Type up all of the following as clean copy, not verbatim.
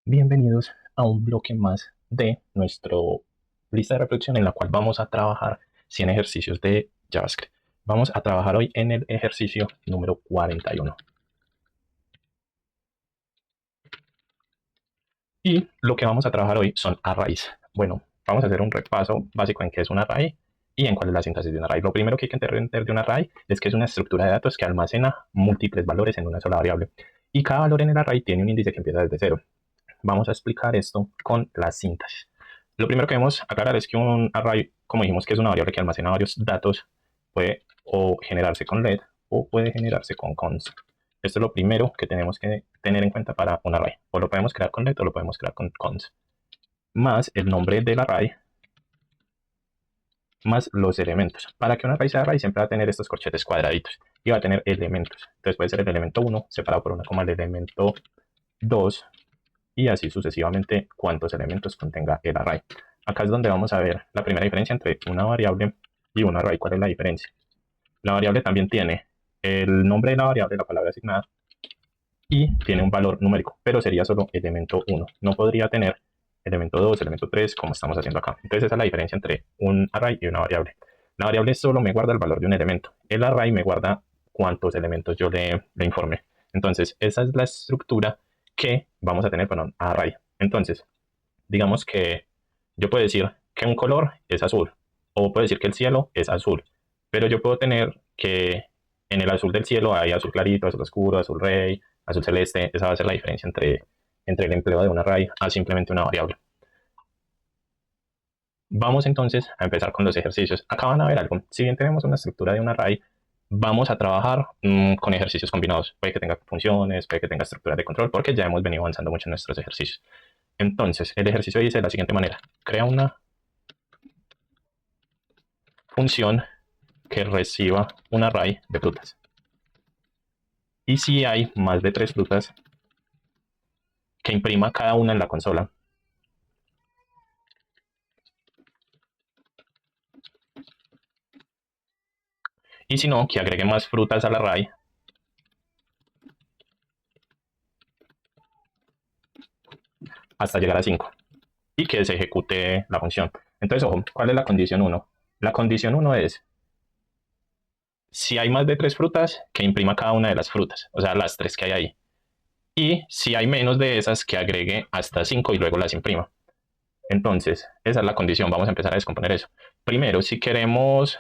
Bienvenidos a un bloque más de nuestra lista de reproducción en la cual vamos a trabajar 100 ejercicios de JavaScript. Vamos a trabajar hoy en el ejercicio número 41. Y lo que vamos a trabajar hoy son arrays. Bueno, vamos a hacer un repaso básico en qué es un array y en cuál es la sintaxis de un array. Lo primero que hay que entender de un array es que es una estructura de datos que almacena múltiples valores en una sola variable. Y cada valor en el array tiene un índice que empieza desde cero. Vamos a explicar esto con la síntesis. Lo primero que debemos aclarar es que un array, como dijimos que es una variable que almacena varios datos, puede o generarse con let o puede generarse con const. Esto es lo primero que tenemos que tener en cuenta para un array. O lo podemos crear con let o lo podemos crear con const. Más el nombre del array, más los elementos. Para que un array sea array siempre va a tener estos corchetes cuadraditos y va a tener elementos. Entonces puede ser el elemento 1 separado por una coma, el elemento 2 y así sucesivamente cuántos elementos contenga el array. Acá es donde vamos a ver la primera diferencia entre una variable y un array. ¿Cuál es la diferencia? La variable también tiene el nombre de la variable, la palabra asignada, y tiene un valor numérico, pero sería solo elemento 1. No podría tener elemento 2, elemento 3, como estamos haciendo acá. Entonces esa es la diferencia entre un array y una variable. La variable solo me guarda el valor de un elemento. El array me guarda cuántos elementos yo le informe. Entonces esa es la estructura que vamos a tener para un array. Entonces, digamos que yo puedo decir que un color es azul, o puedo decir que el cielo es azul, pero yo puedo tener que en el azul del cielo hay azul clarito, azul oscuro, azul rey, azul celeste. Esa va a ser la diferencia entre el empleo de un array a simplemente una variable. Vamos entonces a empezar con los ejercicios. Acá van a ver algo. Si bien tenemos una estructura de un array, vamos a trabajar con ejercicios combinados. Puede que tenga funciones, puede que tenga estructuras de control, porque ya hemos venido avanzando mucho en nuestros ejercicios. Entonces, el ejercicio dice de la siguiente manera. Crea una función que reciba un array de frutas. Y si hay más de 3 frutas, que imprima cada una en la consola. Y si no, que agregue más frutas al array hasta llegar a 5 y que se ejecute la función. Entonces, ojo, ¿cuál es la condición 1? La condición 1 es si hay más de 3 frutas, que imprima cada una de las frutas, o sea, las 3 que hay ahí. Y si hay menos de esas, que agregue hasta 5 y luego las imprima. Entonces, esa es la condición. Vamos a empezar a descomponer eso. Primero, si queremos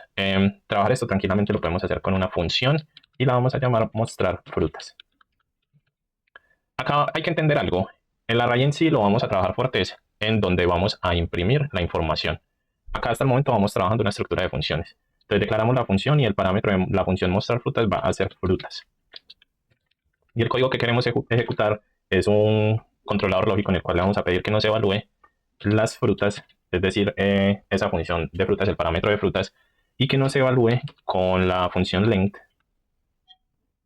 trabajar esto tranquilamente, lo podemos hacer con una función y la vamos a llamar mostrar frutas. Acá hay que entender algo. El array en sí lo vamos a trabajar fuertes en donde vamos a imprimir la información. Acá hasta el momento vamos trabajando una estructura de funciones. Entonces declaramos la función y el parámetro de la función mostrar frutas va a ser frutas. Y el código que queremos ejecutar es un controlador lógico en el cual le vamos a pedir que nos evalúe las frutas, es decir, esa función de frutas, el parámetro de frutas, y que nos evalúe con la función length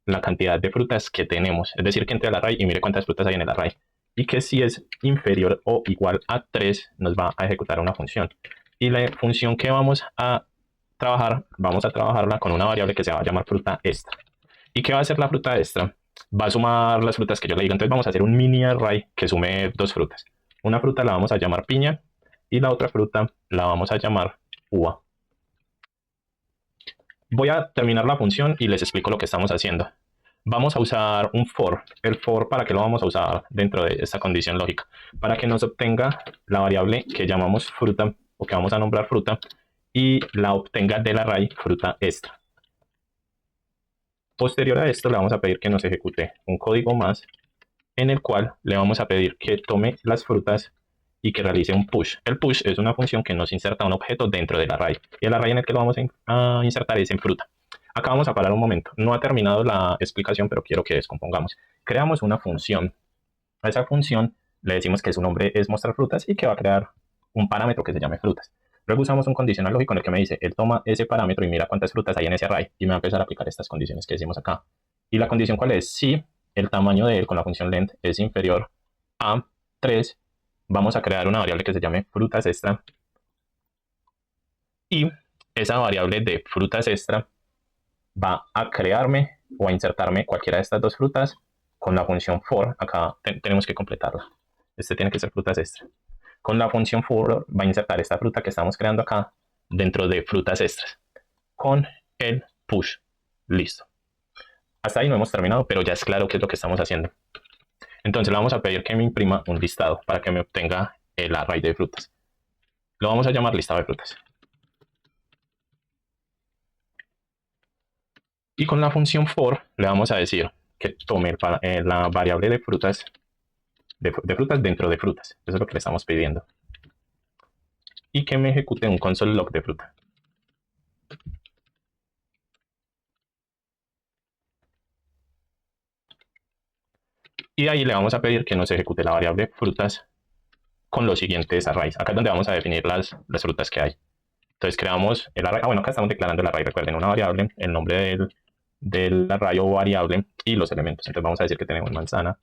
la cantidad de frutas que tenemos. Es decir, que entre al array y mire cuántas frutas hay en el array. Y que si es inferior o igual a 3, nos va a ejecutar una función. Y la función que vamos a trabajarla con una variable que se va a llamar fruta extra. ¿Y qué va a hacer la fruta extra? Va a sumar las frutas que yo le diga. Entonces vamos a hacer un mini array que sume dos frutas. Una fruta la vamos a llamar piña y la otra fruta la vamos a llamar uva. Voy a terminar la función y les explico lo que estamos haciendo. Vamos a usar un for. El for, ¿para qué lo vamos a usar dentro de esta condición lógica? Para que nos obtenga la variable que llamamos fruta o que vamos a nombrar fruta y la obtenga del array fruta extra. Posterior a esto le vamos a pedir que nos ejecute un código más en el cual le vamos a pedir que tome las frutas y que realice un push. El push es una función que nos inserta un objeto dentro del array y el array en el que lo vamos a insertar es en fruta. Acá vamos a parar un momento. No ha terminado la explicación, pero quiero que descompongamos. Creamos una función. A esa función le decimos que su nombre es mostrar frutas y que va a crear un parámetro que se llame frutas. Luego usamos un condicional lógico en el que me dice, él toma ese parámetro y mira cuántas frutas hay en ese array y me va a empezar a aplicar estas condiciones que decimos acá. ¿Y la condición cuál es? Si el tamaño de él con la función length es inferior a 3, vamos a crear una variable que se llame frutas extra y esa variable de frutas extra va a crearme o a insertarme cualquiera de estas dos frutas con la función for. Acá tenemos que completarla. Este tiene que ser frutas extra. Con la función for va a insertar esta fruta que estamos creando acá dentro de frutas extras. Con el push. Listo. Hasta ahí no hemos terminado, pero ya es claro qué es lo que estamos haciendo. Entonces le vamos a pedir que me imprima un listado para que me obtenga el array de frutas. Lo vamos a llamar listado de frutas. Y con la función for le vamos a decir que tome la variable de frutas, de frutas dentro de frutas. Eso es lo que le estamos pidiendo. Y que me ejecute un console log de fruta. Y ahí le vamos a pedir que nos ejecute la variable frutas con los siguientes arrays. Acá es donde vamos a definir las frutas que hay. Entonces creamos el array. Bueno, acá estamos declarando el array. Recuerden, una variable, el nombre del array o variable y los elementos. Entonces vamos a decir que tenemos manzana.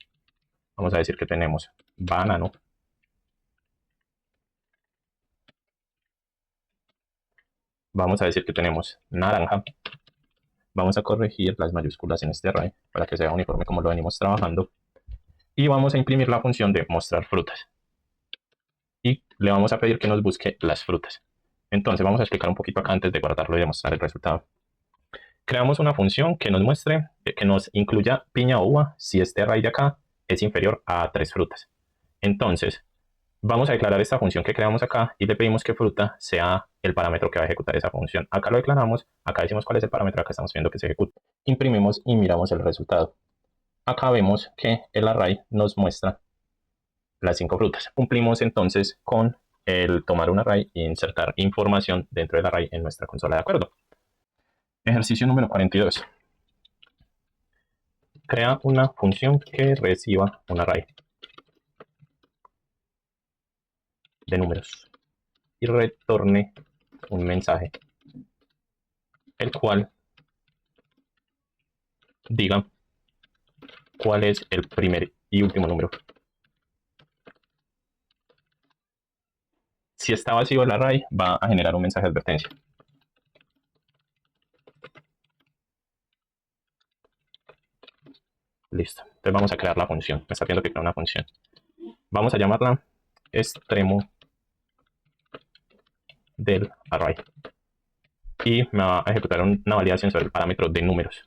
Vamos a decir que tenemos banano. Vamos a decir que tenemos naranja. Vamos a corregir las mayúsculas en este array para que sea uniforme como lo venimos trabajando. Y vamos a imprimir la función de mostrar frutas. Y le vamos a pedir que nos busque las frutas. Entonces vamos a explicar un poquito acá antes de guardarlo y demostrar el resultado. Creamos una función que nos muestre, que nos incluya piña o uva si este array de acá es inferior a 3 frutas. Entonces, vamos a declarar esta función que creamos acá y le pedimos que fruta sea el parámetro que va a ejecutar esa función. Acá lo declaramos, acá decimos cuál es el parámetro, acá estamos viendo que se ejecuta. Imprimimos y miramos el resultado. Acá vemos que el array nos muestra las 5 frutas. Cumplimos entonces con el tomar un array e insertar información dentro del array en nuestra consola de acuerdo. Ejercicio número 42. Crea una función que reciba un array de números y retorne un mensaje, el cual diga cuál es el primer y último número. Si está vacío el array, va a generar un mensaje de advertencia. Listo. Entonces vamos a crear la función. Me está pidiendo que cree una función. Vamos a llamarla extremo del array. Y me va a ejecutar una validación sobre el parámetro de números.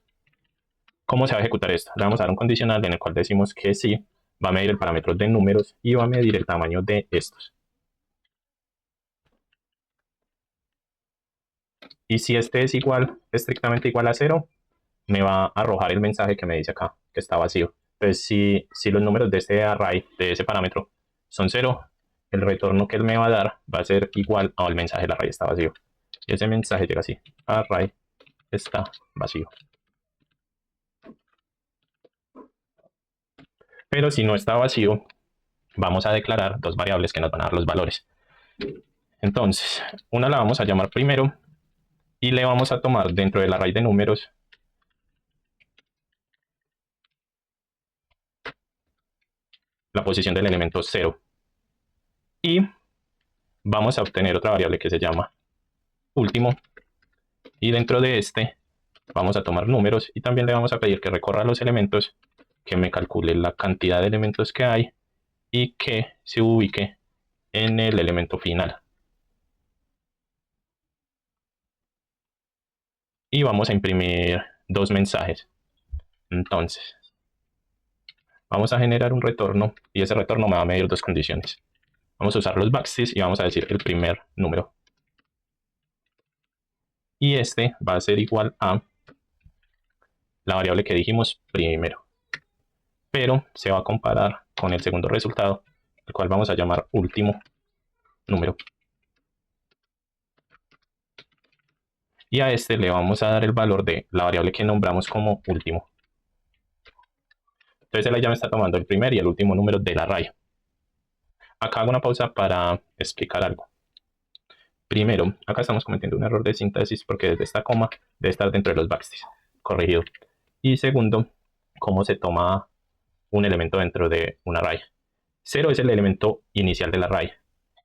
¿Cómo se va a ejecutar esto? Le vamos a dar un condicional en el cual decimos que sí, va a medir el parámetro de números y va a medir el tamaño de estos. Y si este es igual, estrictamente igual a 0, me va a arrojar el mensaje que me dice acá, que está vacío. Entonces, si los números de este array, de ese parámetro, son 0, el retorno que él me va a dar va a ser igual al mensaje del array está vacío. Y ese mensaje llega así, array está vacío. Pero si no está vacío, vamos a declarar dos variables que nos van a dar los valores. Entonces, una la vamos a llamar primero y le vamos a tomar dentro del array de números la posición del elemento 0. Y vamos a obtener otra variable que se llama último. Y dentro de este vamos a tomar números y también le vamos a pedir que recorra los elementos, que me calcule la cantidad de elementos que hay y que se ubique en el elemento final. Y vamos a imprimir dos mensajes. Entonces, vamos a generar un retorno y ese retorno me va a medir dos condiciones. Vamos a usar los backstreets y vamos a decir el primer número. Y este va a ser igual a la variable que dijimos primero. Pero se va a comparar con el segundo resultado, el cual vamos a llamar último número. Y a este le vamos a dar el valor de la variable que nombramos como último. Entonces él ya me está tomando el primer y el último número del array. Acá hago una pausa para explicar algo. Primero, acá estamos cometiendo un error de síntesis porque desde esta coma debe estar dentro de los backstreets. Corregido. Y segundo, cómo se toma un elemento dentro de un array. 0 es el elemento inicial del array.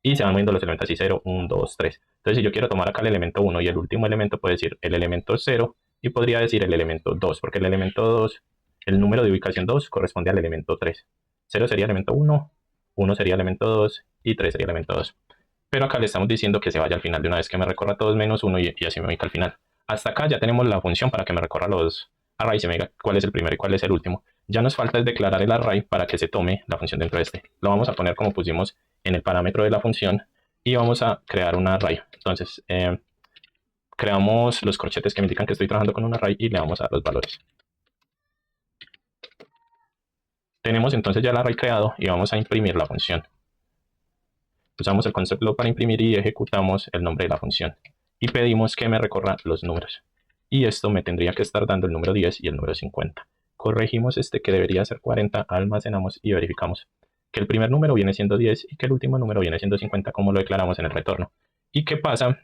Y se van moviendo los elementos así, 0, 1, 2, 3. Entonces, si yo quiero tomar acá el elemento 1 y el último elemento, puedo decir el elemento 0 y podría decir el elemento 2, porque el elemento 2, el número de ubicación 2 corresponde al elemento 3. 0 sería el elemento 1, 1 sería elemento 2 y 3 sería elemento 2. Pero acá le estamos diciendo que se vaya al final de una vez que me recorra todos menos 1 y así me ubica al final. Hasta acá ya tenemos la función para que me recorra los arrays y me diga cuál es el primero y cuál es el último. Ya nos falta es declarar el array para que se tome la función dentro de este. Lo vamos a poner como pusimos en el parámetro de la función y vamos a crear un array. Entonces, creamos los corchetes que me indican que estoy trabajando con un array y le vamos a dar los valores. Tenemos entonces ya el array creado y vamos a imprimir la función. Usamos el concept loop para imprimir y ejecutamos el nombre de la función. Y pedimos que me recorra los números. Y esto me tendría que estar dando el número 10 y el número 50. Corregimos este que debería ser 40, almacenamos y verificamos que el primer número viene siendo 10 y que el último número viene siendo 50 como lo declaramos en el retorno. ¿Y qué pasa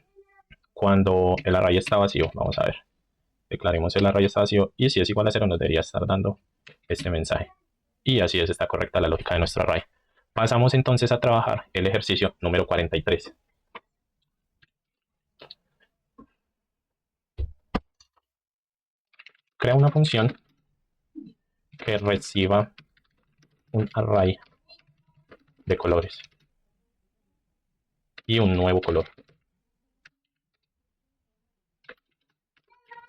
cuando el array está vacío? Vamos a ver. Declaremos el array está vacío y si es igual a 0 nos debería estar dando este mensaje. Y así es, está correcta la lógica de nuestro array. Pasamos entonces a trabajar el ejercicio número 43. Crea una función que reciba un array de colores y un nuevo color.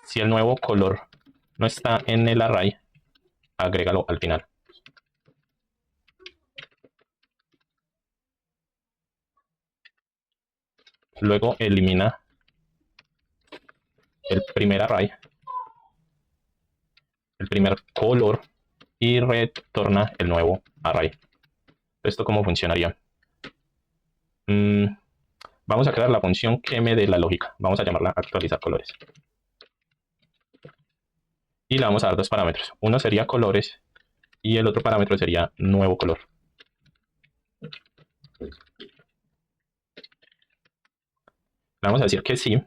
Si el nuevo color no está en el array, agrégalo al final. Luego elimina el primer array, el primer color y retorna el nuevo array. ¿Esto cómo funcionaría? Vamos a crear la función que me dé la lógica. Vamos a llamarla actualizar colores. Y le vamos a dar dos parámetros. Uno sería colores y el otro parámetro sería nuevo color. Le vamos a decir que sí.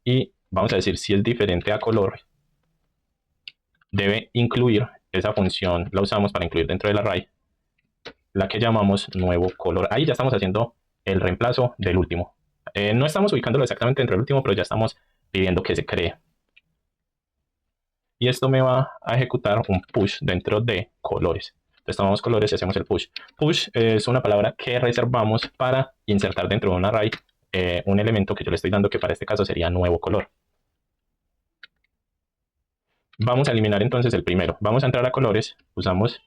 Y vamos a decir si es diferente a color, debe incluir esa función, la usamos para incluir dentro del array, la que llamamos nuevo color. Ahí ya estamos haciendo el reemplazo del último. No estamos ubicándolo exactamente dentro del último, pero ya estamos pidiendo que se cree. Y esto me va a ejecutar un push dentro de colores. Entonces tomamos colores y hacemos el push. Push es una palabra que reservamos para insertar dentro de un array un elemento que yo le estoy dando, que para este caso sería nuevo color. Vamos a eliminar entonces el primero. Vamos a entrar a colores, usamos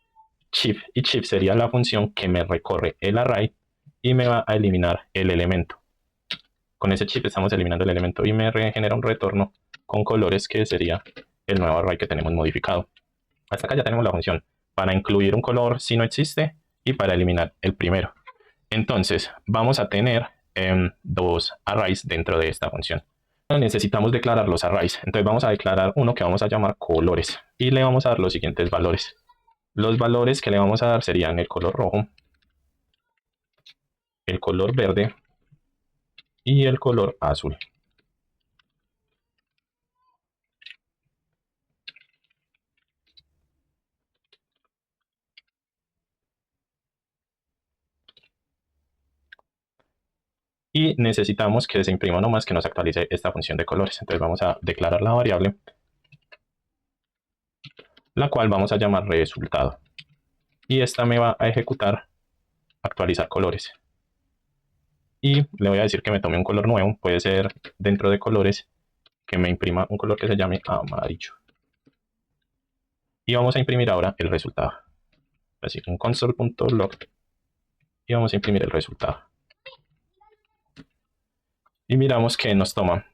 shift y shift sería la función que me recorre el array y me va a eliminar el elemento. Con ese shift estamos eliminando el elemento y me genera un retorno con colores que sería el nuevo array que tenemos modificado. Hasta acá ya tenemos la función para incluir un color si no existe y para eliminar el primero. Entonces vamos a tener dos arrays dentro de esta función. Necesitamos declarar los arrays. Entonces vamos a declarar uno que vamos a llamar colores y le vamos a dar los siguientes valores. Los valores que le vamos a dar serían el color rojo, el color verde y el color azul. Y necesitamos que se imprima nomás que nos actualice esta función de colores. Entonces vamos a declarar la variable, la cual vamos a llamar resultado. Y esta me va a ejecutar actualizar colores. Y le voy a decir que me tome un color nuevo, puede ser dentro de colores, que me imprima un color que se llame amarillo. Y vamos a imprimir ahora el resultado. Así que un console.log y vamos a imprimir el resultado. Y miramos que nos toma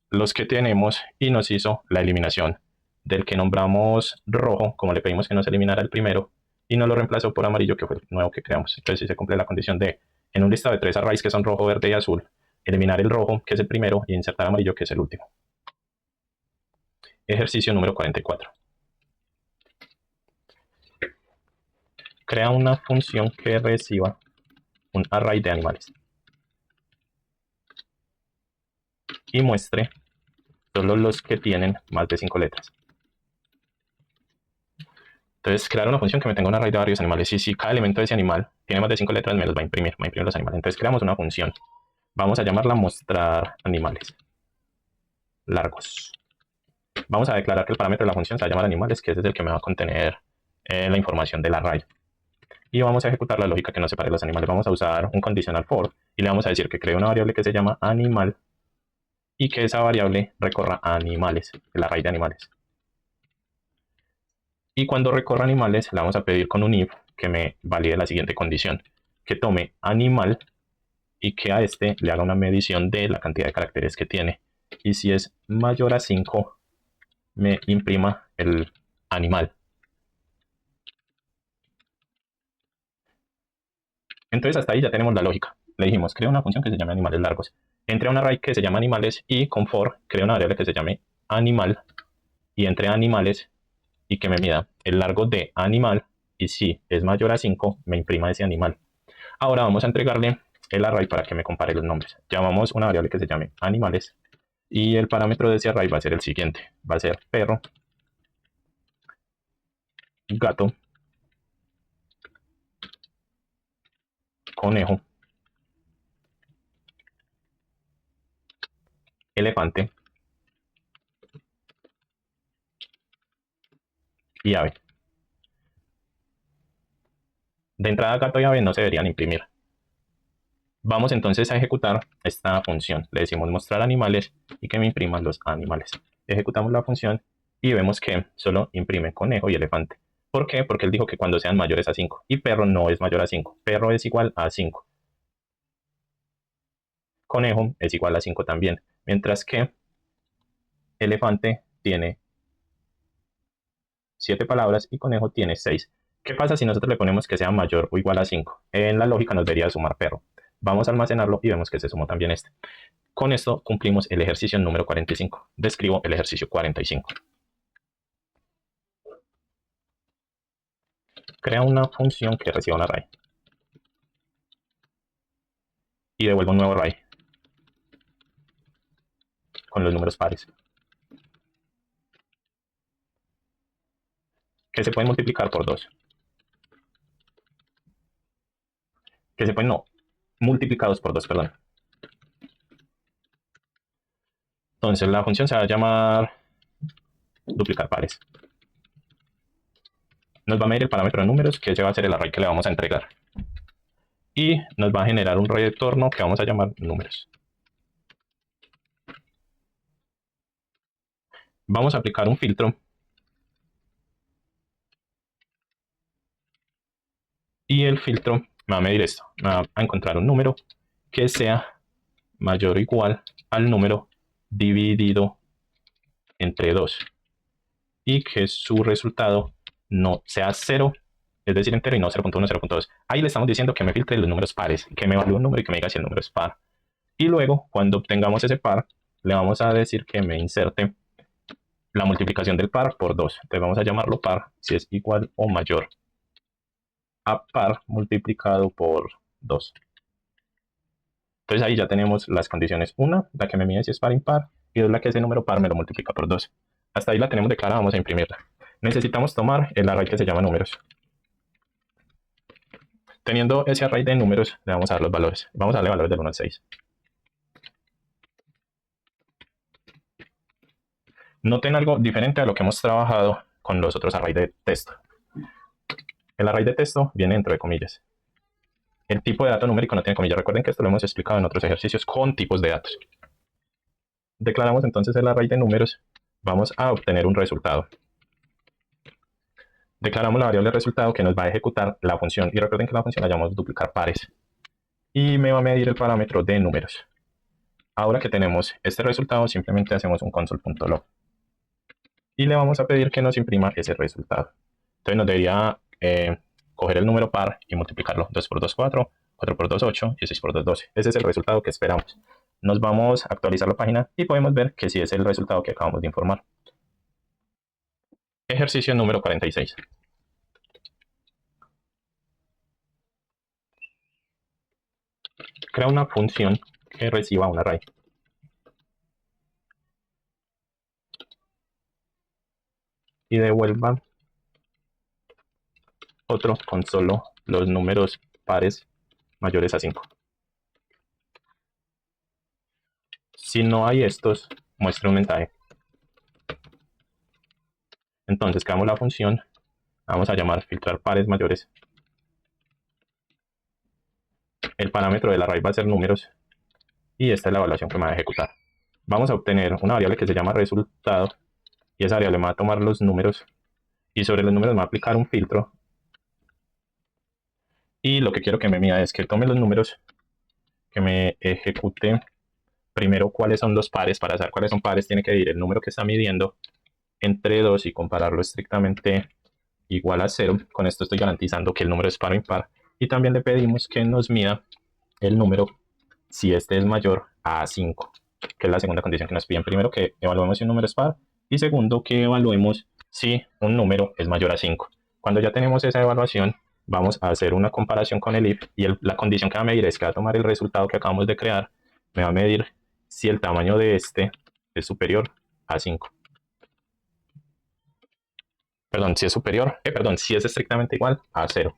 los que tenemos y nos hizo la eliminación del que nombramos rojo, como le pedimos que nos eliminara el primero, y nos lo reemplazó por amarillo, que fue el nuevo que creamos. Entonces si se cumple la condición de, en un listado de 3 arrays que son rojo, verde y azul, eliminar el rojo, que es el primero, y insertar amarillo, que es el último. Ejercicio número 44. Crea una función que reciba un array de animales y muestre solo los que tienen más de 5 letras. Entonces, crear una función que me tenga un array de varios animales. Y si cada elemento de ese animal tiene más de 5 letras, me los va a imprimir los animales. Entonces, creamos una función. Vamos a llamarla mostrar animales largos. Vamos a declarar que el parámetro de la función se va a llamar animales, que ese es el que me va a contener la información del array. y vamos a ejecutar la lógica que nos separe los animales. Vamos a usar un conditional for y le vamos a decir que cree una variable que se llama animal y que esa variable recorra a animales, el array de animales. Y cuando recorra animales, le vamos a pedir con un if que me valide la siguiente condición, que tome animal y que a este le haga una medición de la cantidad de caracteres que tiene. Y si es mayor a 5, me imprima el animal. Entonces hasta ahí ya tenemos la lógica. Le dijimos, crea una función que se llame animales largos. Entre a un array que se llama animales y con for crea una variable que se llame animal y entre animales y que me mida el largo de animal y si es mayor a 5 me imprima ese animal. Ahora vamos a entregarle el array para que me compare los nombres. Llamamos una variable que se llame animales y el parámetro de ese array va a ser el siguiente. Va a ser perro, gato, conejo, elefante y ave. De entrada, gato y ave no se deberían imprimir. Vamos entonces a ejecutar esta función. Le decimos mostrar animales y que me impriman los animales. Ejecutamos la función y vemos que solo imprime conejo y elefante. ¿Por qué? Porque él dijo que cuando sean mayores a 5. Y perro no es mayor a 5. Perro es igual a 5. Conejo es igual a 5 también. Mientras que elefante tiene 7 palabras y conejo tiene 6. ¿Qué pasa si nosotros le ponemos que sea mayor o igual a 5? En la lógica nos debería sumar perro. Vamos a almacenarlo y vemos que se sumó también este. Con esto cumplimos el ejercicio número 45. Describo el ejercicio 45. Crea una función que reciba un array y devuelve un nuevo array con los números pares que se pueden multiplicar por 2. Que se pueden, no, multiplicados por 2, perdón. Entonces la función se va a llamar duplicar pares. Nos va a medir el parámetro de números, que ese va a ser el array que le vamos a entregar. Y nos va a generar un retorno que vamos a llamar números. Vamos a aplicar un filtro. Y el filtro me va a medir esto. Me va a encontrar un número que sea mayor o igual al número dividido entre 2. Y que su resultado no sea 0, es decir, entero y no 0.1, 0.2. Ahí le estamos diciendo que me filtre los números pares, que me evalúe un número y que me diga si el número es par. Y luego, cuando obtengamos ese par, le vamos a decir que me inserte la multiplicación del par por 2. Entonces vamos a llamarlo par si es igual o mayor a par multiplicado por 2. Entonces ahí ya tenemos las condiciones. Una, la que me mide si es par o impar, y dos, la que ese número par me lo multiplica por 2. Hasta ahí la tenemos declarada, vamos a imprimirla. Necesitamos tomar el array que se llama números. Teniendo ese array de números, le vamos a dar los valores. Vamos a darle valores del 1 al 6. Noten algo diferente a lo que hemos trabajado con los otros arrays de texto. El array de texto viene dentro de comillas. El tipo de dato numérico no tiene comillas. Recuerden que esto lo hemos explicado en otros ejercicios con tipos de datos. Declaramos entonces el array de números. Vamos a obtener un resultado. Declaramos la variable resultado que nos va a ejecutar la función. Y recuerden que la función la llamamos duplicar pares. Y me va a medir el parámetro de números. Ahora que tenemos este resultado, simplemente hacemos un console.log. Y le vamos a pedir que nos imprima ese resultado. Entonces nos debería coger el número par y multiplicarlo. 2 por 2, 4, 4 por 2, 8 y 6 por 2, 12. Ese es el resultado que esperamos. Nos vamos a actualizar la página y podemos ver que sí es el resultado que acabamos de informar. Ejercicio número 46. Crea una función que reciba un array. Y devuelva otro con solo los números pares mayores a 5. Si no hay estos, muestre un mensaje. Entonces creamos la función, vamos a llamar filtrar pares mayores el parámetro del array va a ser números y esta es la evaluación que me va a ejecutar. Vamos a obtener una variable que se llama resultado y esa variable me va a tomar los números y sobre los números me va a aplicar un filtro. Y lo que quiero que me mida es que tome los números, que me ejecute primero cuáles son los pares. Para saber cuáles son pares tiene que dividir el número que está midiendo entre 2 y compararlo estrictamente igual a 0. Con esto estoy garantizando que el número es par o impar. Y también le pedimos que nos mida el número si este es mayor a 5, que es la segunda condición que nos piden. Primero, que evaluemos si un número es par y segundo, que evaluemos si un número es mayor a 5. Cuando ya tenemos esa evaluación, vamos a hacer una comparación con el if y la condición que va a medir es que va a tomar el resultado que acabamos de crear, me va a medir si el tamaño de este es superior a 5. Perdón, si es superior, si es estrictamente igual a 0.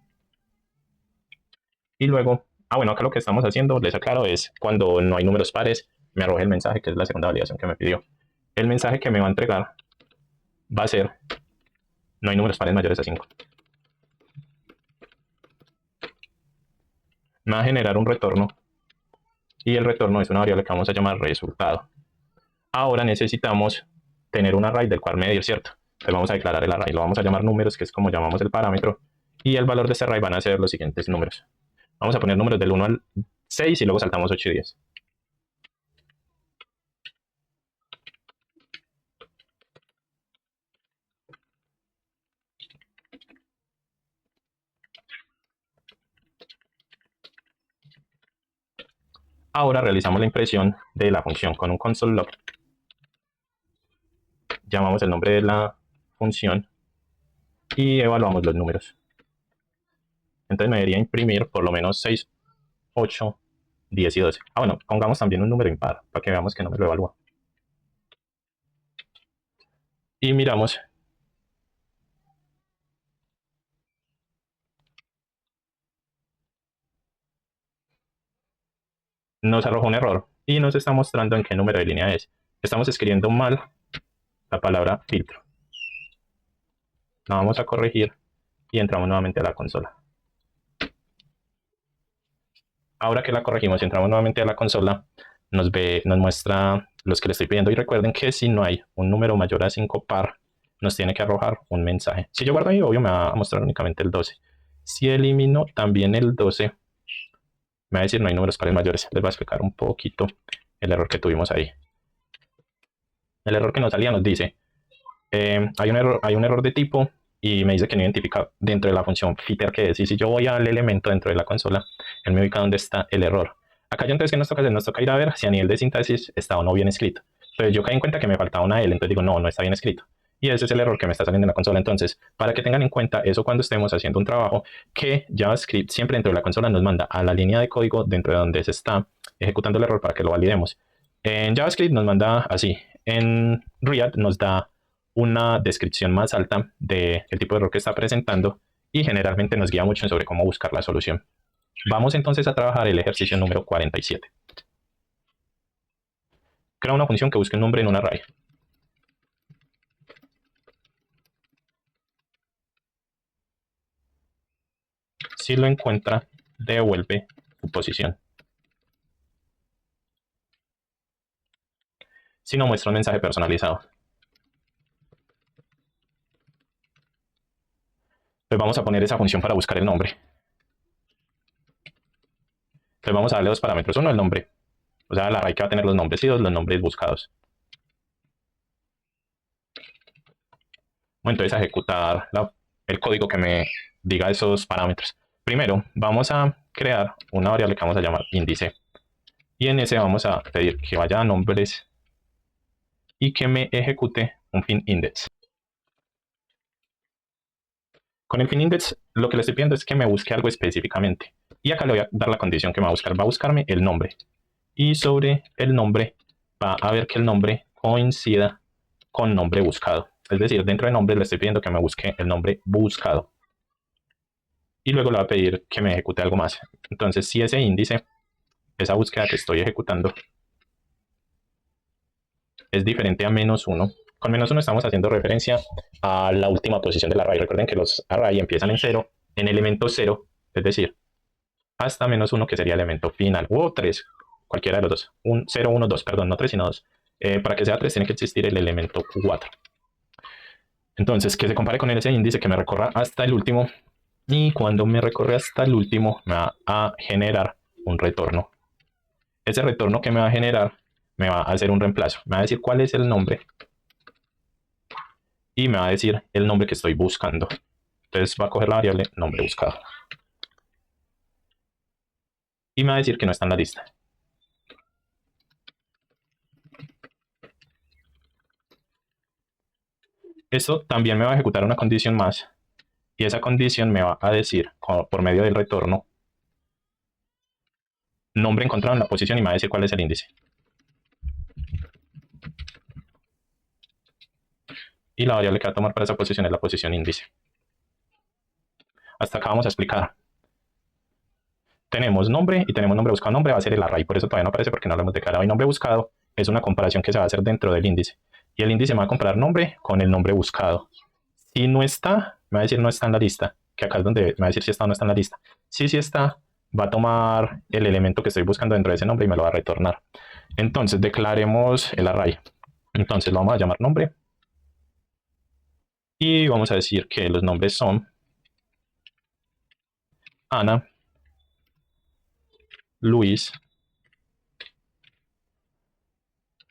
Y luego, bueno, acá lo que estamos haciendo, les aclaro, es cuando no hay números pares, me arroja el mensaje, que es la segunda validación que me pidió. El mensaje que me va a entregar va a ser, no hay números pares mayores a 5. Me va a generar un retorno y el retorno es una variable que vamos a llamar resultado. Ahora necesitamos tener un array del cual medir, ¿cierto? Entonces vamos a declarar el array, lo vamos a llamar números, que es como llamamos el parámetro, y el valor de este array van a ser los siguientes números. Vamos a poner números del 1 al 6 y luego saltamos 8 y 10. Ahora realizamos la impresión de la función con un console log. Llamamos el nombre de la función y evaluamos los números. Entonces me debería imprimir por lo menos 6, 8, 10 y 12. Bueno, pongamos también un número impar para que veamos que no me lo evalúa. Y miramos. Nos arroja un error y nos está mostrando en qué número de línea es. Estamos escribiendo mal la palabra filtro. La vamos a corregir y entramos nuevamente a la consola. Ahora que la corregimos y entramos nuevamente a la consola, nos muestra los que le estoy pidiendo. Y recuerden que si no hay un número mayor a 5 par, nos tiene que arrojar un mensaje. Si yo guardo ahí, obvio me va a mostrar únicamente el 12. Si elimino también el 12, me va a decir no hay números pares mayores. Les voy a explicar un poquito el error que tuvimos ahí. El error que nos salía nos dice, hay un error de tipo y me dice que no identifica dentro de la función fitter que es. Y si yo voy al elemento dentro de la consola, él me ubica dónde está el error. Acá yo entonces, ¿qué nos toca hacer? Nos toca ir a ver si a nivel de sintaxis está o no bien escrito. Entonces yo caí en cuenta que me faltaba una L, entonces digo, no está bien escrito. Y ese es el error que me está saliendo en la consola. Entonces, para que tengan en cuenta eso cuando estemos haciendo un trabajo, que JavaScript siempre dentro de la consola nos manda a la línea de código dentro de donde se está ejecutando el error para que lo validemos. En JavaScript nos manda así. En React nos da una descripción más alta del tipo de error que está presentando y generalmente nos guía mucho sobre cómo buscar la solución. Vamos entonces a trabajar el ejercicio número 47. Crea una función que busque un nombre en un array. Si lo encuentra, devuelve su posición. Si no, muestra un mensaje personalizado. Pues vamos a poner esa función para buscar el nombre. Entonces vamos a darle dos parámetros. Uno, el nombre. O sea, el array que va a tener los nombres y dos, los nombres buscados. Bueno, entonces a ejecutar el código que me diga esos parámetros. Primero, vamos a crear una variable que vamos a llamar índice. Y en ese vamos a pedir que vaya a nombres y que me ejecute un FININDEX. Con el FININDEX lo que le estoy pidiendo es que me busque algo específicamente. Y acá le voy a dar la condición que me va a buscar. Va a buscarme el nombre. Y sobre el nombre va a ver que el nombre coincida con nombre buscado. Es decir, dentro de nombre le estoy pidiendo que me busque el nombre buscado. Y luego le va a pedir que me ejecute algo más. Entonces, si ese índice, esa búsqueda que estoy ejecutando, es diferente a -1. Con -1 estamos haciendo referencia a la última posición del array. Recuerden que los array empiezan en 0, en elemento 0, es decir, hasta -1, que sería elemento final, o 3, cualquiera de los dos, un 0, 1, 2, perdón, no 3, sino 2. Para que sea 3 tiene que existir el elemento 4. Entonces, que se compare con ese índice que me recorra hasta el último, y cuando me recorre hasta el último me va a generar un retorno. Ese retorno que me va a generar me va a hacer un reemplazo, me va a decir cuál es el nombre y me va a decir el nombre que estoy buscando. Entonces va a coger la variable nombre buscado y me va a decir que no está en la lista. Esto también me va a ejecutar una condición más, y esa condición me va a decir, por medio del retorno, nombre encontrado en la posición, y me va a decir cuál es el índice. Y la variable que va a tomar para esa posición es la posición índice. Hasta acá vamos a explicar. Tenemos nombre y tenemos nombre buscado. Nombre va a ser el array, por eso todavía no aparece porque no lo hemos declarado. Y nombre buscado es una comparación que se va a hacer dentro del índice. Y el índice me va a comparar nombre con el nombre buscado. Si no está, me va a decir no está en la lista, que acá es donde me va a decir si está o no está en la lista. Si sí está, va a tomar el elemento que estoy buscando dentro de ese nombre y me lo va a retornar. Entonces declaremos el array. Entonces lo vamos a llamar nombre. Y vamos a decir que los nombres son Ana, Luis,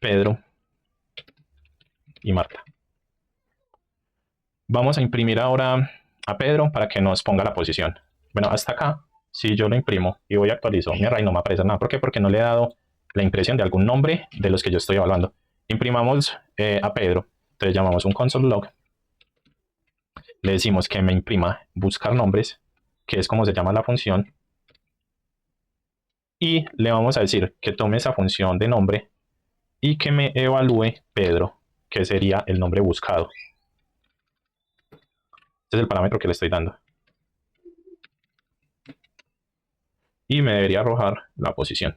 Pedro y Marta. Vamos a imprimir ahora a Pedro para que nos ponga la posición. Bueno, hasta acá, si yo lo imprimo y voy a actualizar mi array, no me aparece nada. ¿Por qué? Porque no le he dado la impresión de algún nombre de los que yo estoy evaluando. Imprimamos a Pedro. Entonces llamamos un console log. Le decimos que me imprima buscar nombres, que es como se llama la función. Y le vamos a decir que tome esa función de nombre y que me evalúe Pedro, que sería el nombre buscado. Este es el parámetro que le estoy dando. Y me debería arrojar la posición.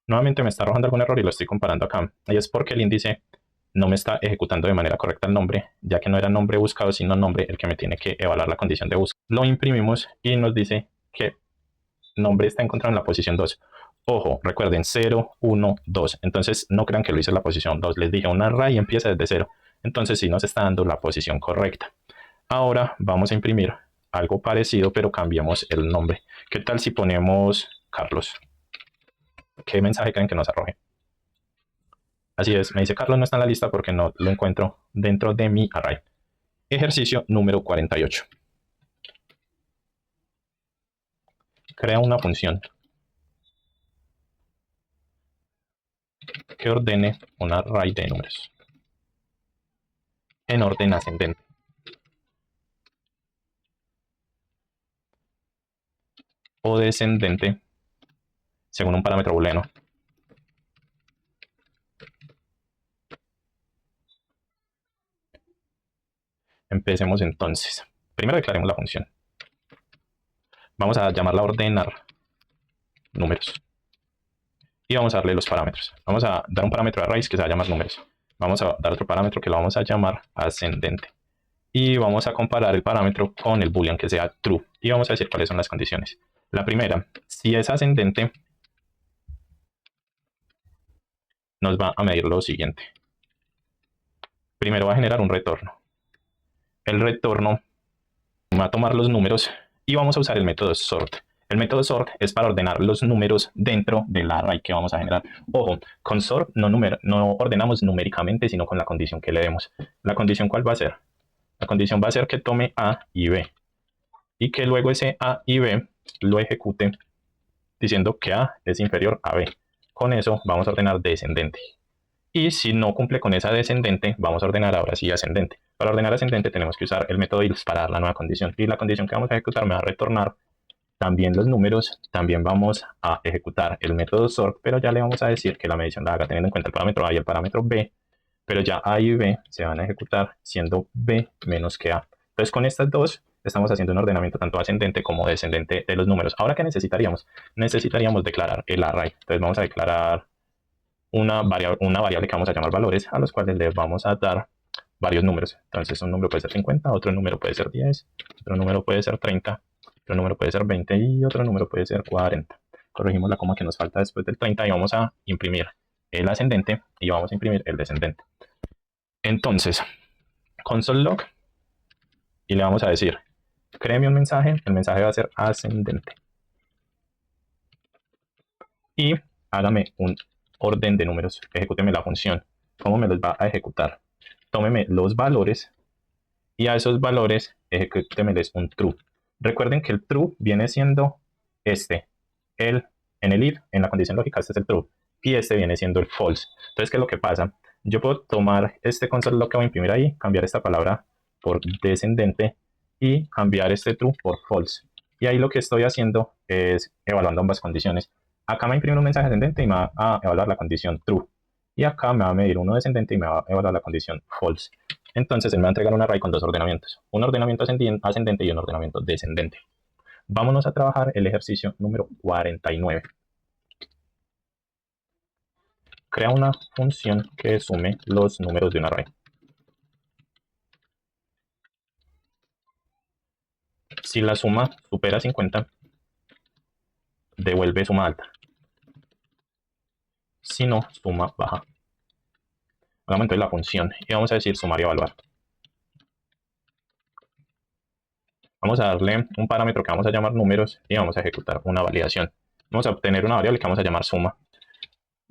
Nuevamente me está arrojando algún error y lo estoy comparando acá. Y es porque el índice no me está ejecutando de manera correcta el nombre, ya que no era nombre buscado, sino nombre el que me tiene que evaluar la condición de búsqueda. Lo imprimimos y nos dice que nombre está encontrado en la posición 2. Ojo, recuerden 0, 1, 2. Entonces no crean que lo hice en la posición 2. Les dije un array empieza desde 0. Entonces sí nos está dando la posición correcta. Ahora vamos a imprimir algo parecido, pero cambiamos el nombre. ¿Qué tal si ponemos Carlos? ¿Qué mensaje creen que nos arroje? Así es, me dice Carlos no está en la lista porque no lo encuentro dentro de mi array. Ejercicio número 48. Crea una función que ordene un array de números en orden ascendente. O descendente según un parámetro booleano. Empecemos entonces. Primero declaremos la función. Vamos a llamarla ordenar números. Y vamos a darle los parámetros. Vamos a dar un parámetro de arrays que se va a llamar números. Vamos a dar otro parámetro que lo vamos a llamar ascendente. Y vamos a comparar el parámetro con el boolean que sea true. Y vamos a decir cuáles son las condiciones. La primera, si es ascendente, nos va a medir lo siguiente. Primero va a generar un retorno. El retorno va a tomar los números y vamos a usar el método sort. El método sort es para ordenar los números dentro del array que vamos a generar. Ojo, con sort no ordenamos numéricamente, sino con la condición que le demos. ¿La condición cuál va a ser? La condición va a ser que tome A y B y que luego ese A y B lo ejecute diciendo que A es inferior a B. Con eso vamos a ordenar descendente. Y si no cumple con esa descendente, vamos a ordenar ahora sí ascendente. Para ordenar ascendente tenemos que usar el método else para dar la nueva condición. Y la condición que vamos a ejecutar me va a retornar también los números. También vamos a ejecutar el método sort, pero ya le vamos a decir que la medición la haga teniendo en cuenta el parámetro A y el parámetro B pero ya A y B se van a ejecutar siendo B menos que A. Entonces con estas dos estamos haciendo un ordenamiento tanto ascendente como descendente de los números. Ahora, ¿qué necesitaríamos? Necesitaríamos declarar el array. Entonces vamos a declarar una variable que vamos a llamar valores, a los cuales le vamos a dar varios números. Entonces un número puede ser 50, otro número puede ser 10, otro número puede ser 30, otro número puede ser 20 y otro número puede ser 40. Corregimos la coma que nos falta después del 30 y vamos a imprimir el ascendente y vamos a imprimir el descendente. Entonces, console log y le vamos a decir, créeme un mensaje, el mensaje va a ser ascendente. Y hágame un orden de números, ejecúteme la función. ¿Cómo me los va a ejecutar? Tómeme los valores y a esos valores ejecútemeles un true. Recuerden que el true viene siendo este. En el if, en la condición lógica, este es el true. Y este viene siendo el false. Entonces, ¿qué es lo que pasa? Yo puedo tomar este console log que voy a imprimir ahí, cambiar esta palabra por descendente y cambiar este true por false. Y ahí lo que estoy haciendo es evaluando ambas condiciones. Acá me va a imprimir un mensaje ascendente y me va a evaluar la condición true. Y acá me va a medir uno descendente y me va a evaluar la condición false. Entonces él me va a entregar un array con dos ordenamientos, un ordenamiento ascendente y un ordenamiento descendente. Vámonos a trabajar el ejercicio número 49. Crea una función que sume los números de un array. Si la suma supera 50, devuelve suma alta. Si no, suma baja. Hagamos entonces la función y vamos a decir sumar y evaluar. Vamos a darle un parámetro que vamos a llamar números y vamos a ejecutar una validación. Vamos a obtener una variable que vamos a llamar suma.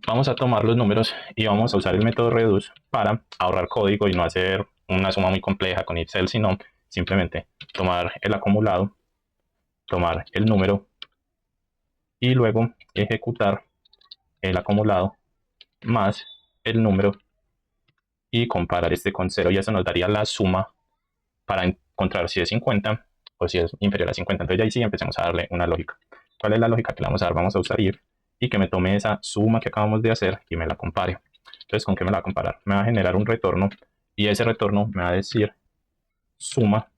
Vamos a tomar los números y vamos a usar el método reduce para ahorrar código y no hacer una suma muy compleja con if-else, sino simplemente tomar el acumulado, tomar el número y luego ejecutar el acumulado más el número y comparar este con 0 y eso nos daría la suma para encontrar si es 50 o si es inferior a 50. Entonces ya ahí sí empecemos a darle una lógica. ¿Cuál es la lógica que le vamos a dar? Vamos a usar if y que me tome esa suma que acabamos de hacer y me la compare. Entonces, ¿con qué me la va a comparar? Me va a generar un retorno y ese retorno me va a decir suma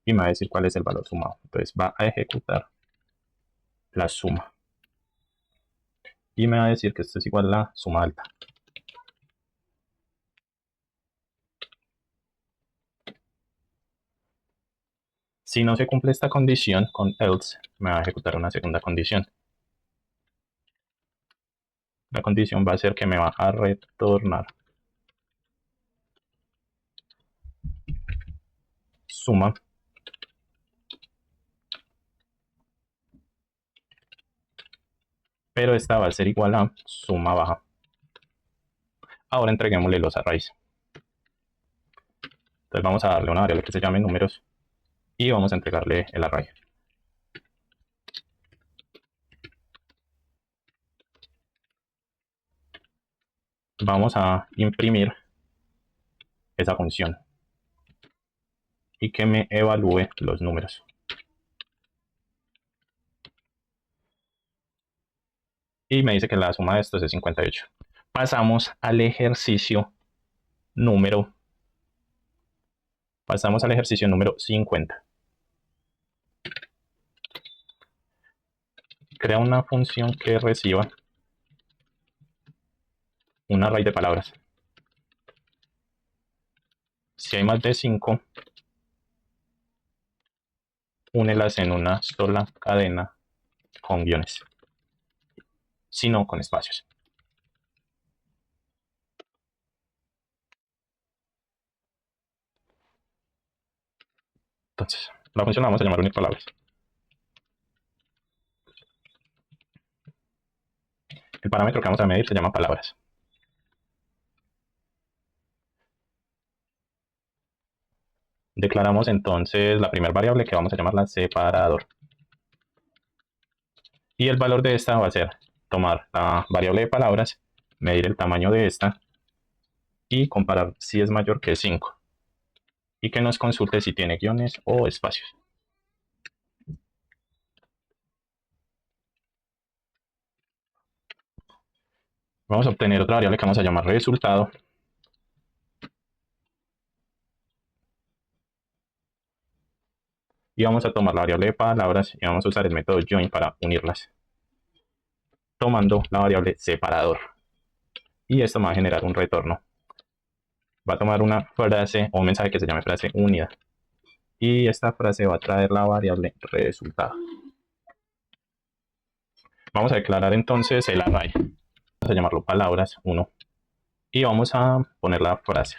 y me va a decir cuál es el valor sumado. Entonces va a ejecutar la suma y me va a decir que esto es igual a la suma alta. Si no se cumple esta condición con else, me va a ejecutar una segunda condición. La condición va a ser que me va a retornar suma pero esta va a ser igual a suma baja. Ahora entreguémosle los arrays. Entonces vamos a darle una variable que se llame números y vamos a entregarle el array. Vamos a imprimir esa función y que me evalúe los números. Y me dice que la suma de estos es 58. Pasamos al ejercicio número 50. Crea una función que reciba un array de palabras. Si hay más de 5, únelas en una sola cadena con guiones, si no con espacios. Entonces, la función la vamos a llamar unir palabras. El parámetro que vamos a medir se llama palabras. Declaramos entonces la primera variable que vamos a llamarla separador. Y el valor de esta va a ser tomar la variable de palabras, medir el tamaño de esta y comparar si es mayor que 5. Y que nos consulte si tiene guiones o espacios. Vamos a obtener otra variable que vamos a llamar resultado Y vamos a tomar la variable de palabras y vamos a usar el método join para unirlas, tomando la variable separador. Y esto me va a generar un retorno. Va a tomar una frase o un mensaje que se llame frase unida. Y esta frase va a traer la variable resultado. Vamos a declarar entonces el array. Vamos a llamarlo palabras 1. Y vamos a poner la frase.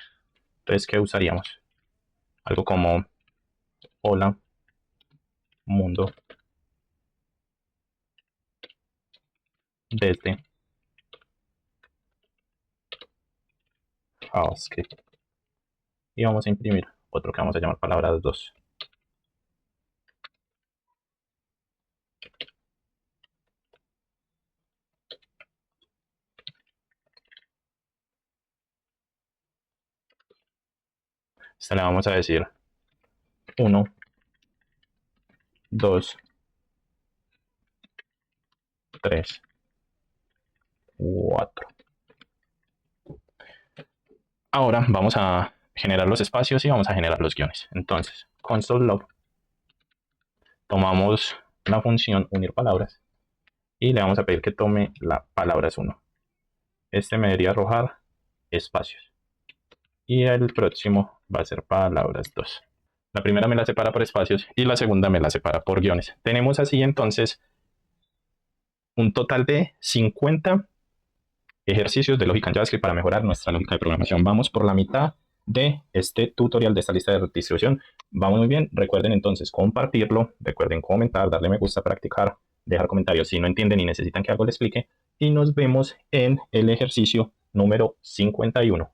Entonces, ¿qué usaríamos? Algo como hola, mundo, desde JavaScript. Y vamos a imprimir otro que vamos a llamar palabras 2. Esta le vamos a decir 1, 2, 3, 4. Ahora vamos a generar los espacios y vamos a generar los guiones. Entonces, console log, tomamos la función unir palabras y le vamos a pedir que tome la palabras 1. Este me debería arrojar espacios. Y el próximo va a ser palabras 2. La primera me la separa por espacios y la segunda me la separa por guiones. Tenemos así entonces un total de 50 ejercicios de lógica en JavaScript para mejorar nuestra lógica de programación. Vamos por la mitad de este tutorial, de esta lista de distribución. Vamos muy bien. Recuerden entonces compartirlo, recuerden comentar, darle me gusta, practicar, dejar comentarios si no entienden y necesitan que algo les explique. Y nos vemos en el ejercicio número 51.